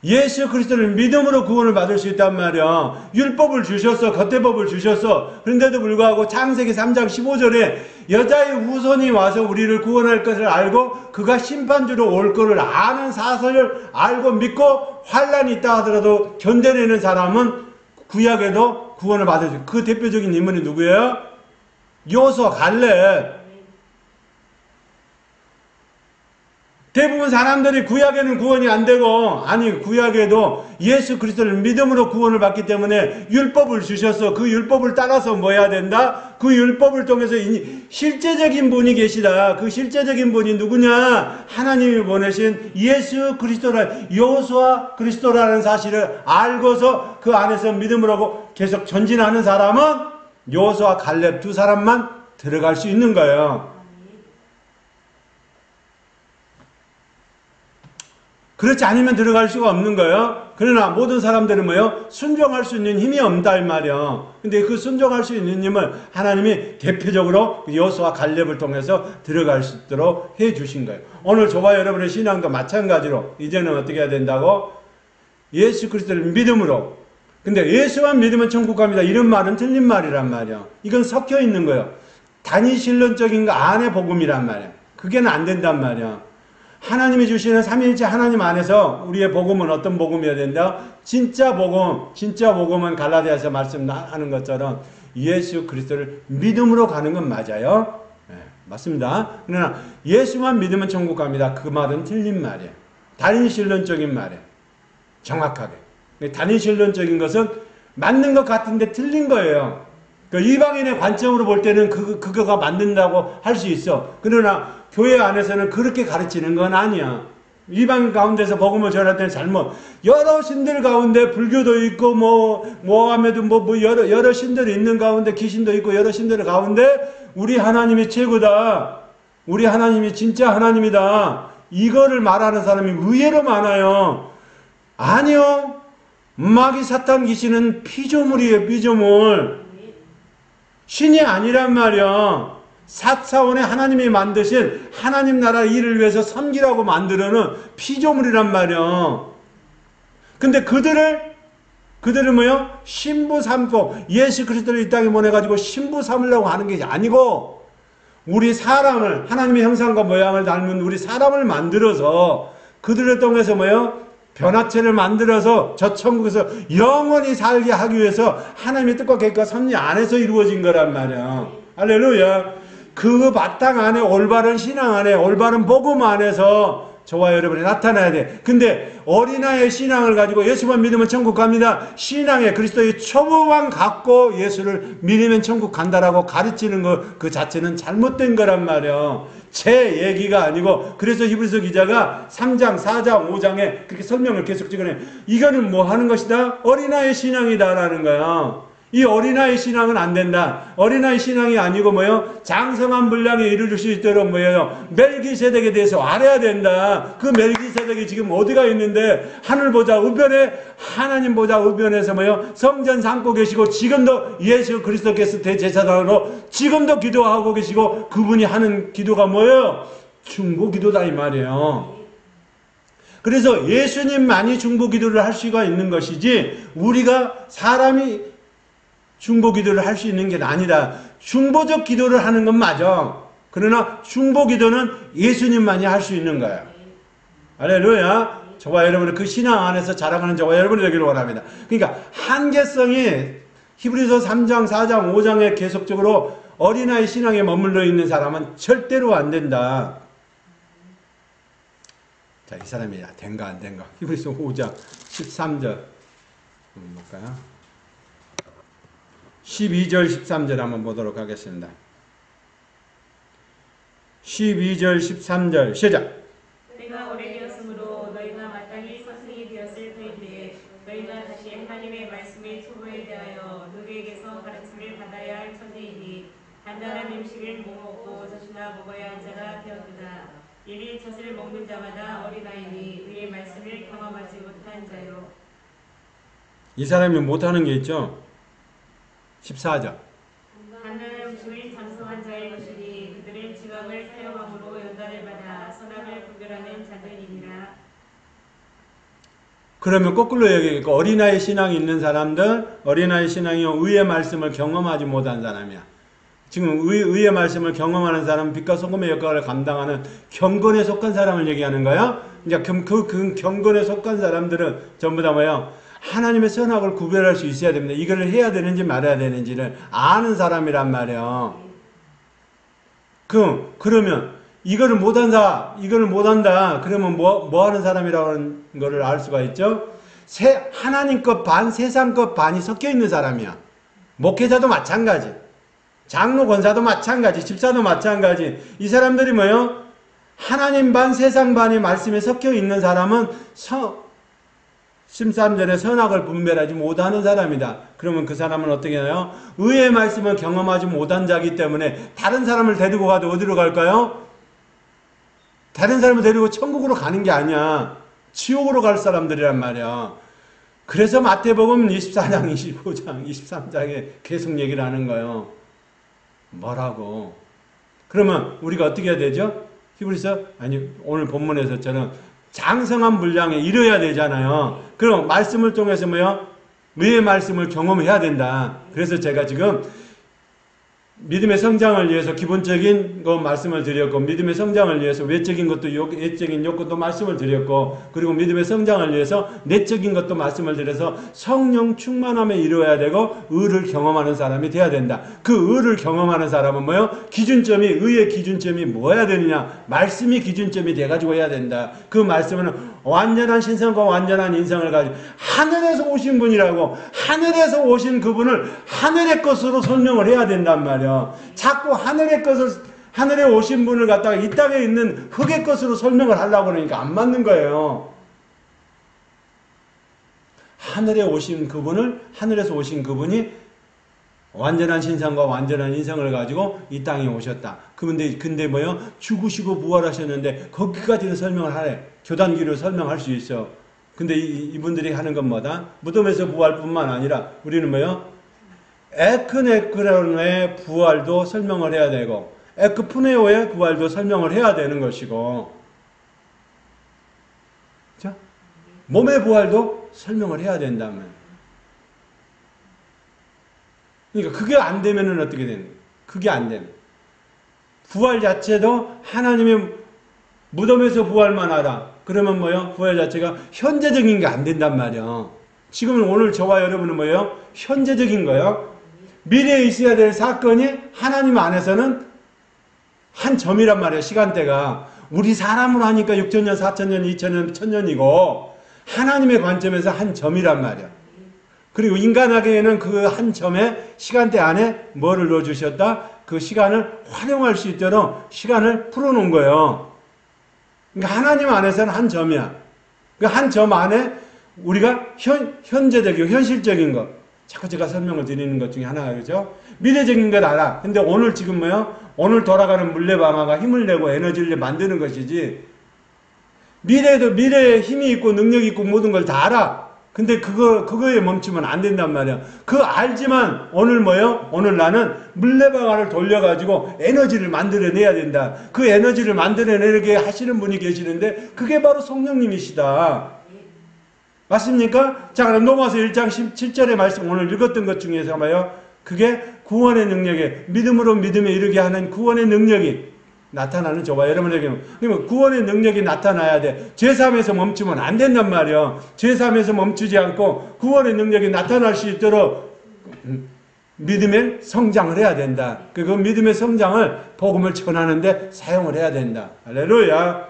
예수 그리스도를 믿음으로 구원을 받을 수 있단 말이야. 율법을 주셨어. 겉대법을 주셨어. 그런데도 불구하고 창세기 3장 15절에 여자의 후손이 와서 우리를 구원할 것을 알고 그가 심판주로 올 것을 아는 사실을 알고 믿고 환난이 있다 하더라도 견뎌내는 사람은 구약에도 구원을 받을 수 있어요. 그 대표적인 인물이 누구예요? 요수아, 갈렙. 대부분 사람들이 구약에는 구원이 안 되고 구약에도 예수 그리스도를 믿음으로 구원을 받기 때문에 율법을 주셔서 그 율법을 따라서 뭐 해야 된다? 그 율법을 통해서 실제적인 분이 계시다. 그 실제적인 분이 누구냐? 하나님이 보내신 예수 그리스도라, 요수아 그리스도라는 사실을 알고서 그 안에서 믿음으로 계속 전진하는 사람은 요수아, 갈렙 두 사람만 들어갈 수 있는 거예요. 그렇지 않으면 들어갈 수가 없는 거예요. 그러나 모든 사람들은 뭐요? 순종할 수 있는 힘이 없다 이 말이에요. 근데 그 순종할 수 있는 힘을 하나님이 대표적으로 여호수아 갈렙을 통해서 들어갈 수 있도록 해 주신 거예요. 오늘 저와 여러분의 신앙도 마찬가지로 이제는 어떻게 해야 된다고? 예수 그리스도를 믿음으로. 근데 예수만 믿으면 천국 갑니다. 이런 말은 틀린 말이란 말이에요. 이건 섞여 있는 거예요. 단위신론적인 거 안에 복음이란 말이에요. 그게는 안 된단 말이에요. 하나님이 주시는 삼위일체 하나님 안에서 우리의 복음은 어떤 복음이어야 된다? 진짜 복음, 진짜 복음은 갈라디아서 말씀하는 것처럼 예수 그리스도를 믿음으로 가는 건 맞아요. 네, 맞습니다. 그러나 예수만 믿으면 천국 갑니다. 그 말은 틀린 말이에요. 단위신론적인 말이에요. 정확하게. 단위신론적인 것은 맞는 것 같은데 틀린 거예요. 그 이방인의 관점으로 볼 때는 그거가 맞는다고 할 수 있어. 그러나 교회 안에서는 그렇게 가르치는 건 아니야. 이방 가운데서 복음을 전할 때는 잘못. 여러 신들 가운데 불교도 있고 모함에도 여러 신들이 있는 가운데 귀신도 있고 여러 신들 가운데 우리 하나님이 최고다. 우리 하나님이 진짜 하나님이다. 이거를 말하는 사람이 의외로 많아요. 아니요. 마귀 사탄 귀신은 피조물이에요. 피조물. 신이 아니란 말이야. 사사원에 하나님이 만드신 하나님 나라 일을 위해서 섬기라고 만들어는 피조물이란 말이야. 근데 그들을 뭐요? 신부 삼고 예수 그리스도를 이 땅에 보내가지고 신부 삼으려고 하는 게 아니고 우리 사람을 하나님의 형상과 모양을 닮은 우리 사람을 만들어서 그들을 통해서 뭐요? 변화체를 만들어서 저 천국에서 영원히 살게 하기 위해서 하나님의 뜻과 계획과 섭리 안에서 이루어진 거란 말이야. 할렐루야. 그 바탕 안에 올바른 신앙 안에 올바른 복음 안에서 저와 여러분이 나타나야 돼. 근데 어린아이의 신앙을 가지고 예수만 믿으면 천국 갑니다. 신앙의 그리스도의 초보만 갖고 예수를 믿으면 천국 간다라고 가르치는 것 그 자체는 잘못된 거란 말이야. 제 얘기가 아니고 그래서 히브리서 기자가 3장, 4장, 5장에 그렇게 설명을 계속 찍어내. 이거는 뭐 하는 것이다? 어린아이의 신앙이다라는 거야. 이 어린아이 신앙은 안 된다. 어린아이 신앙이 아니고 뭐요? 장성한 분량에 이르를 수 있도록 뭐예요? 멜기세덱에 대해서 알아야 된다. 그 멜기세덱이 지금 어디가 있는데 하늘 보자 우편에 하나님 보자 우편에서 뭐요? 성전 삼고 계시고 지금도 예수 그리스도께서 대제사장으로 지금도 기도하고 계시고 그분이 하는 기도가 뭐예요? 중보 기도다 이 말이에요. 그래서 예수님만이 중보 기도를 할 수가 있는 것이지 우리가 사람이 중보 기도를 할 수 있는 게 아니라 중보적 기도를 하는 건 맞아. 그러나 중보 기도는 예수님만이 할 수 있는 거예요. 할렐루야. 저와 여러분은 그 신앙 안에서 자라가는 저와 여러분이 되기를 원합니다. 그러니까 한계성이 히브리서 3장, 4장, 5장에 계속적으로 어린아이 신앙에 머물러 있는 사람은 절대로 안 된다. 자, 이 사람이 된가 안 된가. 히브리서 5장 13절 볼까요? 12절 13절 한번 보도록 하겠습니다. 12절 13절 시작. 너희가 오래되었으므로 너희가 마땅히 선생이 되었을 터인데 너희가 다시 하나님의 말씀의 초보에 대하여 누구에게서 가르침을 받아야 할 처지이니 단단한 음식을 못 먹고 젖이나 먹어야 한 자가 되었도다. 이미 젖을 먹는 자마다 어린아이니 그의 말씀을 경험하지 못한 자요. 이 사람이 못하는 게 있죠. 14절. 단단한 음식을 장성한 자의 것이니 그들은 지각을 사용함으로 연단을 받아 선악을 분별하는 자들이니라. 그러면 거꾸로 얘기하니까 어린아이 신앙이 있는 사람들, 어린아이 신앙이 의의 말씀을 경험하지 못한 사람이야. 지금 의의 말씀을 경험하는 사람은 빛과 소금의 역할을 감당하는 경건에 속한 사람을 얘기하는 거야. 이제 그 경건에 속한 사람들은 전부 다 뭐예요? 하나님의 선악을 구별할 수 있어야 됩니다. 이걸 해야 되는지 말아야 되는지를 아는 사람이란 말이에요. 그러면 이거를 못한다. 그러면 뭐 하는 사람이라는 거를 알 수가 있죠? 하나님 것 반, 세상 것 반이 섞여 있는 사람이야. 목회자도 마찬가지. 장로 권사도 마찬가지. 집사도 마찬가지. 이 사람들이 뭐예요? 하나님 반, 세상 반이 말씀에 섞여 있는 사람은 13절에 선악을 분별하지 못하는 사람이다. 그러면 그 사람은 어떻게 해요? 의의 말씀을 경험하지 못한 자이기 때문에 다른 사람을 데리고 가도 어디로 갈까요? 다른 사람을 데리고 천국으로 가는 게 아니야. 지옥으로 갈 사람들이란 말이야. 그래서 마태복음 24장, 25장, 23장에 계속 얘기를 하는 거예요. 뭐라고? 그러면 우리가 어떻게 해야 되죠? 히브리서 아니 오늘 본문에서처럼 장성한 분량에 이르러야 되잖아요. 그럼 말씀을 통해서 뭐요? 의의 말씀을 경험해야 된다. 그래서 제가 지금 믿음의 성장을 위해서 기본적인 거 말씀을 드렸고, 믿음의 성장을 위해서 외적인 것도 외적인 요건도 말씀을 드렸고, 그리고 믿음의 성장을 위해서 내적인 것도 말씀을 드려서 성령 충만함에 이루어야 되고 의를 경험하는 사람이 돼야 된다. 그 의를 경험하는 사람은 뭐요? 기준점이, 의의 기준점이 뭐야 되느냐? 말씀이 기준점이 돼가지고 해야 된다. 그 말씀은 완전한 신성과 완전한 인성을 가지고 하늘에서 오신 분이라고, 하늘에서 오신 그분을 하늘의 것으로 설명을 해야 된단 말이야. 자꾸 하늘의 것을, 하늘에 오신 분을 갖다가 이 땅에 있는 흙의 것으로 설명을 하려고 그러니까 안 맞는 거예요. 하늘에 오신 그분을, 하늘에서 오신 그분이 완전한 신상과 완전한 인성을 가지고 이 땅에 오셨다. 근데 뭐요? 죽으시고 부활하셨는데 거기까지는 설명을 하래. 교단기로 설명할 수 있어. 근데 이분들이 하는 건 뭐다? 무덤에서 부활뿐만 아니라 우리는 뭐요? 에크네크론의 부활도 설명을 해야 되고 에크푸네오의 부활도 설명을 해야 되는 것이고, 자, 몸의 부활도 설명을 해야 된다면, 그러니까 그게 안 되면은 어떻게 되는 거예요? 그게 안 되는, 부활 자체도 하나님의 무덤에서 부활만 하라. 그러면 뭐예요? 부활 자체가 현재적인 게 안 된단 말이에요. 지금은 오늘 저와 여러분은 뭐예요? 현재적인 거예요. 미래에 있어야 될 사건이 하나님 안에서는 한 점이란 말이에요. 시간대가. 우리 사람으로 하니까 6천년, 4천년, 2천년, 1000년이고 하나님의 관점에서 한 점이란 말이에요. 그리고 인간에게는 그 한 점의 시간대 안에 뭐를 넣어주셨다? 그 시간을 활용할 수 있도록 시간을 풀어놓은 거예요. 그러니까 하나님 안에서는 한 점이야. 그 한 점 안에 우리가 현재적이고 현실적인 것, 자꾸 제가 설명을 드리는 것 중에 하나가 그죠? 미래적인 것 알아. 근데 오늘 지금 뭐요? 오늘 돌아가는 물레방아가 힘을 내고 에너지를 만드는 것이지, 미래에 힘이 있고 능력이 있고 모든 걸 다 알아. 근데 그거에 멈추면 안 된단 말이야. 그거 알지만 오늘 뭐요? 오늘 나는 물레방아를 돌려가지고 에너지를 만들어내야 된다. 그 에너지를 만들어내게 하시는 분이 계시는데 그게 바로 성령님이시다. 맞습니까? 자, 그럼 로마서 1장 17절의 말씀 오늘 읽었던 것 중에서 뭐예요? 그게 구원의 능력에, 믿음으로 믿음에 이르게 하는 구원의 능력이 나타나는 저와 여러분에게, 그러면 구원의 능력이 나타나야 돼. 제3에서 멈추면 안 된단 말이에요. 제3에서 멈추지 않고 구원의 능력이 나타날 수 있도록 믿음의 성장을 해야 된다. 그 믿음의 성장을 복음을 전하는데 사용을 해야 된다. 할렐루야.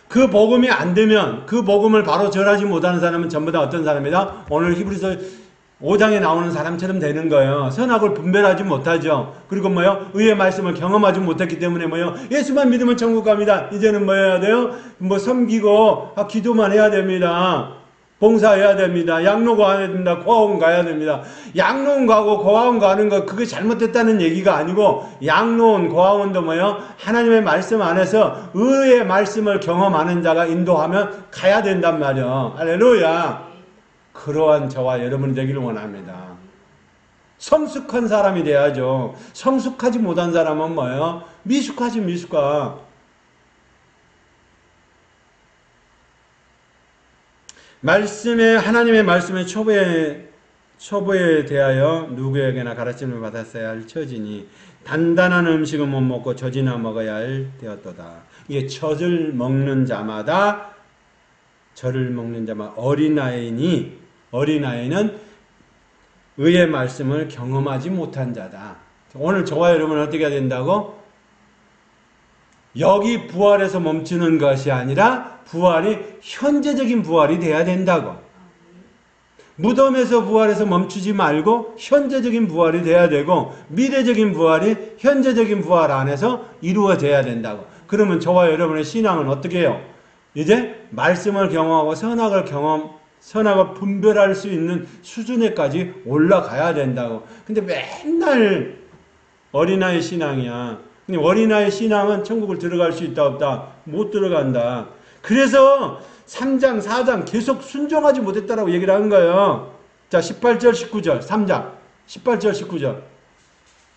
그 복음이 안 되면, 그 복음을 바로 전하지 못하는 사람은 전부 다 어떤 사람이다? 오늘 히브리서 5장에 나오는 사람처럼 되는 거예요. 선악을 분별하지 못하죠. 그리고 뭐요? 의의 말씀을 경험하지 못했기 때문에 뭐요? 예수만 믿으면 천국 갑니다. 이제는 뭐 해야 돼요? 뭐 섬기고 기도만 해야 됩니다. 봉사해야 됩니다. 양로 가야 됩니다. 고아원 가야 됩니다. 양로원 가고 고아원 가는 거 그게 잘못됐다는 얘기가 아니고, 양로원 고아원도 뭐예요? 하나님의 말씀 안에서 의의 말씀을 경험하는 자가 인도하면 가야 된단 말이에요. 할렐루야. 그러한 저와 여러분이 되기를 원합니다. 성숙한 사람이 돼야죠. 성숙하지 못한 사람은 뭐예요? 미숙하지 미숙하. 하나님의 말씀의 초보에 대하여 누구에게나 가르침을 받았어야 할 처지니 단단한 음식은 못 먹고 젖이나 먹어야 할 되었도다. 이게 젖을 먹는 자마다 어린아이는 의의 말씀을 경험하지 못한 자다. 오늘 저와 여러분은 어떻게 해야 된다고? 여기 부활에서 멈추는 것이 아니라 부활이 현재적인 부활이 돼야 된다고. 무덤에서 부활해서 멈추지 말고 현재적인 부활이 돼야 되고, 미래적인 부활이 현재적인 부활 안에서 이루어져야 된다고. 그러면 저와 여러분의 신앙은 어떻게 해요? 이제 말씀을 경험하고 선악을 분별할 수 있는 수준에까지 올라가야 된다고. 근데 맨날 어린아이 신앙이야. 근데 어린아이 신앙은 천국을 들어갈 수 있다 없다? 못 들어간다. 그래서 3장, 4장 계속 순종하지 못했다라고 얘기를 하는 거예요. 자, 18절, 19절, 3장, 18절, 19절.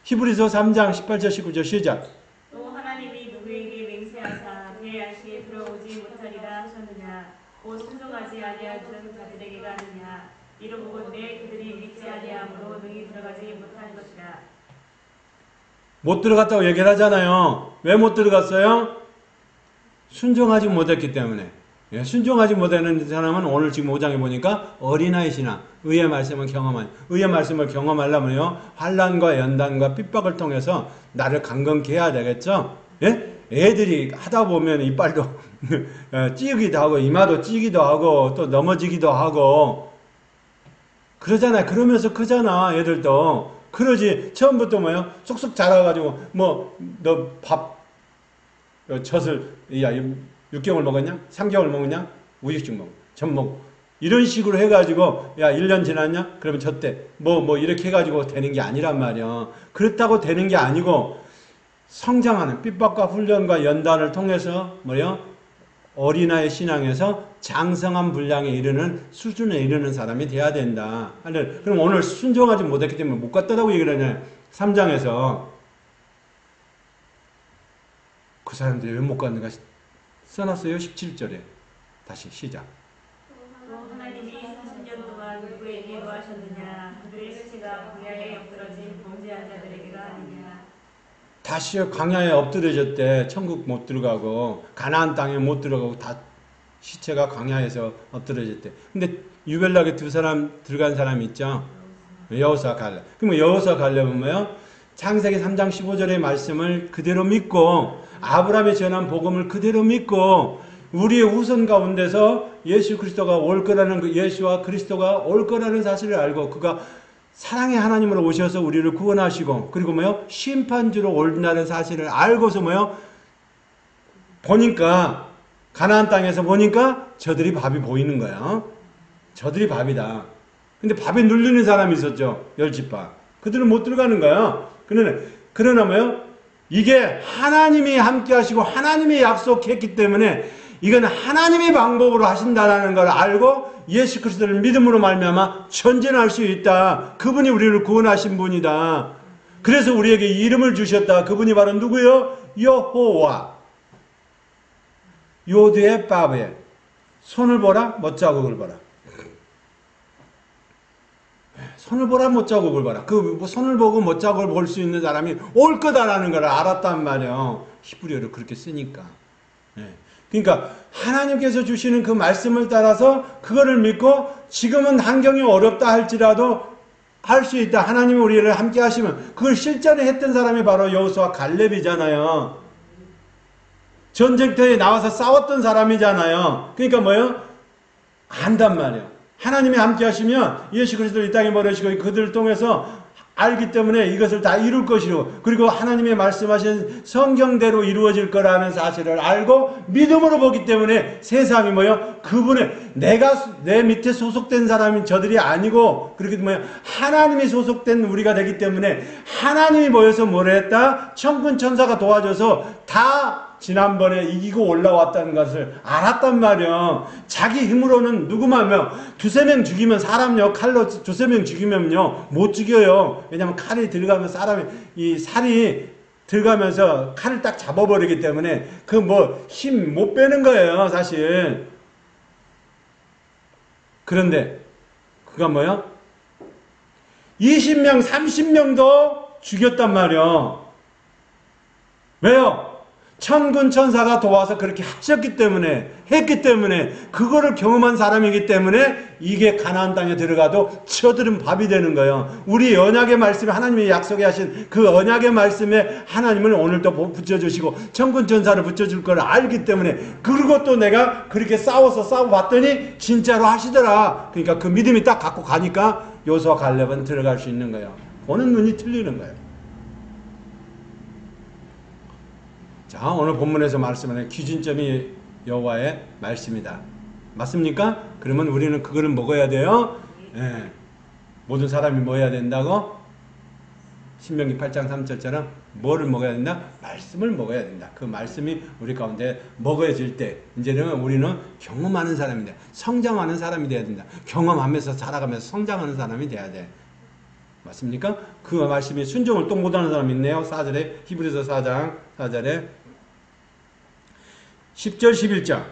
히브리서 3장, 18절, 19절 시작. 또 하나님이 누구에게 맹세하사 그의 안식에 들어오지 못하리라 하셨느냐. 곧 순종하지 아니하던 자들에게가 아니냐. 이러므로 그들이 믿지 아니함으로 능히 들어가지 못한 것이라. 못 들어갔다고 얘기를 하잖아요. 왜 못 들어갔어요? 순종하지 못했기 때문에. 예, 순종하지 못하는 사람은 오늘 지금 5장에 보니까 어린아이 신앙, 의의 말씀을 경험하려면요, 환난과 연단과 핍박을 통해서 나를 강건케 해야 되겠죠? 예? 애들이 하다 보면 이빨도 찌기도 하고, 이마도 찌기도 하고, 또 넘어지기도 하고, 그러잖아요. 그러면서 크잖아, 애들도. 그러지, 처음부터 뭐요? 쏙쏙 자라가지고, 너 밥, 젖을, 6개월 먹었냐? 3개월 먹었냐? 우유증 먹어. 전 먹어. 이런 식으로 해가지고, 1년 지났냐? 그러면 젖대. 이렇게 해가지고 되는 게 아니란 말이야. 그렇다고 되는 게 아니고, 성장하는 핍박과 훈련과 연단을 통해서, 어린아이 신앙에서 장성한 분량에 이르는 수준에 이르는 사람이 돼야 된다. 그럼 오늘 순종하지 못했기 때문에 못 갔다고 얘기를 하잖아요. 3장에서. 그 사람들이 왜 못 갔는가 써놨어요. 17절에. 다시 시작. 또 하나님이 40년 동안 누구에게 노하셨느냐. 그들의 시체가 광야에 엎드러진 범죄한 자들에게가 아니냐. 다시 광야에 엎드려졌대. 천국 못 들어가고 가나안 땅에 못 들어가고 다 시체가 광야에서 엎드려졌대. 근데 유벨락에 두 사람 들어간 사람 있죠. 여호수아 갈렙. 그럼 여호수아 갈렙은 뭐예요? 창세기 3장 15절의 말씀을 그대로 믿고 아브라함이 전한 복음을 그대로 믿고 우리의 후손 가운데서 예수 그리스도가 올 거라는 예수와 그리스도가 올 거라는 사실을 알고 그가 사랑의 하나님으로 오셔서 우리를 구원하시고 그리고 심판주로 온다는 사실을 알고서 보니까 가나안 땅에서 보니까 저들이 밥이 보이는 거야. 저들이 밥이다. 근데 밥에 눌리는 사람이 있었죠. 10집. 그들은 못 들어가는 거야. 그러나 이게 하나님이 함께 하시고 하나님이 약속했기 때문에 이건 하나님의 방법으로 하신다는 걸 알고 예수 그리스도를 믿음으로 말미암아 전진할 수 있다. 그분이 우리를 구원하신 분이다. 그래서 우리에게 이름을 주셨다. 그분이 바로 누구요? 여호와. 요드의 바브에 손을 보라 못자국을 보라. 손을 보라 못자국을 보라. 손을 보고 못자국을 볼 수 있는 사람이 올 거다라는 걸 알았단 말이에요. 히브리어를 그렇게 쓰니까. 그러니까 하나님께서 주시는 그 말씀을 따라서 그거를 믿고 지금은 환경이 어렵다 할지라도 할 수 있다. 하나님이 우리를 함께 하시면 그걸 실전에 했던 사람이 바로 여호수아 갈렙이잖아요. 전쟁터에 나와서 싸웠던 사람이잖아요. 그러니까 안단 말이에요. 하나님이 함께 하시면 예수 그리스도를 이 땅에 보내시고 그들을 통해서 알기 때문에 이것을 다 이룰 것이고 그리고 하나님의 말씀하신 성경대로 이루어질 거라는 사실을 알고 믿음으로 보기 때문에 세상이 그분의 내 밑에 소속된 사람이 저들이 아니고 그렇게 하나님이 소속된 우리가 되기 때문에 하나님이 모여서 뭘 했다? 천군 천사가 도와줘서 다 지난번에 이기고 올라왔다는 것을 알았단 말이야. 자기 힘으로는 누구만 두세 명 죽이면 사람요 칼로 두세 명 죽이면요 못 죽여요. 왜냐면 칼이 들어가면 이 살이 들어가면서 칼을 딱 잡아버리기 때문에 힘 못 빼는 거예요 사실. 그런데 그가 20명 30명도 죽였단 말이야. 왜요? 천군 천사가 도와서 그렇게 했기 때문에 그거를 경험한 사람이기 때문에 이게 가나안 땅에 들어가도 저들은 밥이 되는 거예요. 우리 언약의 말씀에 하나님이 약속해 하신 그 언약의 말씀에 하나님을 오늘도 붙여주시고 천군 천사를 붙여줄 걸 알기 때문에 그리고 또 내가 그렇게 싸워봤더니 진짜로 하시더라. 그러니까 그 믿음이 딱 갖고 가니까 여호수아 갈렙은 들어갈 수 있는 거예요. 보는 눈이 틀리는 거예요. 자, 오늘 본문에서 말씀하는 기준점이 여호와의 말씀이다. 맞습니까? 그러면 우리는 그거를 먹어야 돼요. 모든 사람이 뭐 해야 된다고? 신명기 8장 3절처럼 뭐를 먹어야 된다? 말씀을 먹어야 된다. 그 말씀이 우리 가운데 먹어질 때 이제는 우리는 경험하는 사람이 돼. 성장하는 사람이 돼야 된다. 경험하면서 자라가면서 성장하는 사람이 돼야 돼. 맞습니까? 그 말씀이 순종을 또 못하는 사람이 있네요. 4절에 히브리서 4장 4절에 10절 11절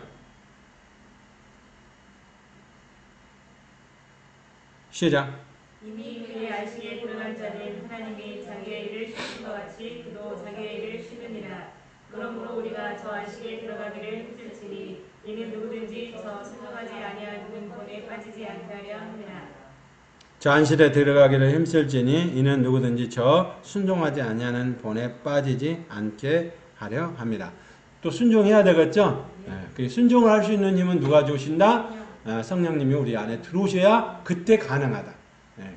시작. 이미 그의 안식에 들어간 자는 하나님이 자기의 일을 쉬신 것 같이 그도 자기의 일을 쉬느니라. 그러므로 우리가 저 안식에 들어가기를 힘쓸지니 이는 누구든지 저 순종하지 아니하는 본에 빠지지 않게 하려 함이라. 저 안식에 들어가기를 힘쓸지니 이는 누구든지 저 순종하지 아니하는 본에 빠지지 않게 하려 함이라. 또 순종해야 되겠죠? 그 순종을 할 수 있는 힘은 누가 주신다? 성령님이 우리 안에 들어오셔야 그때 가능하다.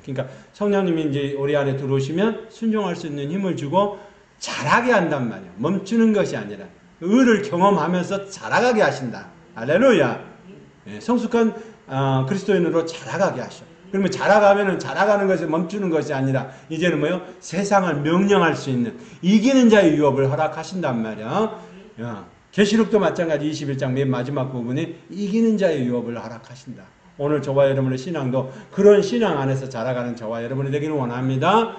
그러니까 성령님이 이제 우리 안에 들어오시면 순종할 수 있는 힘을 주고 자라게 한단 말이에요. 멈추는 것이 아니라 의를 경험하면서 자라가게 하신다. 할렐루야. 성숙한 그리스도인으로 자라가게 하셔. 그러면 자라가면은 자라가는 것이 멈추는 것이 아니라 이제는 뭐요? 세상을 명령할 수 있는 이기는 자의 유업을 허락하신단 말이야. 계시록도 마찬가지 21장 맨 마지막 부분이 이기는 자의 유업을 허락하신다. 오늘 저와 여러분의 신앙도 그런 신앙 안에서 자라가는 저와 여러분이 되기를 원합니다.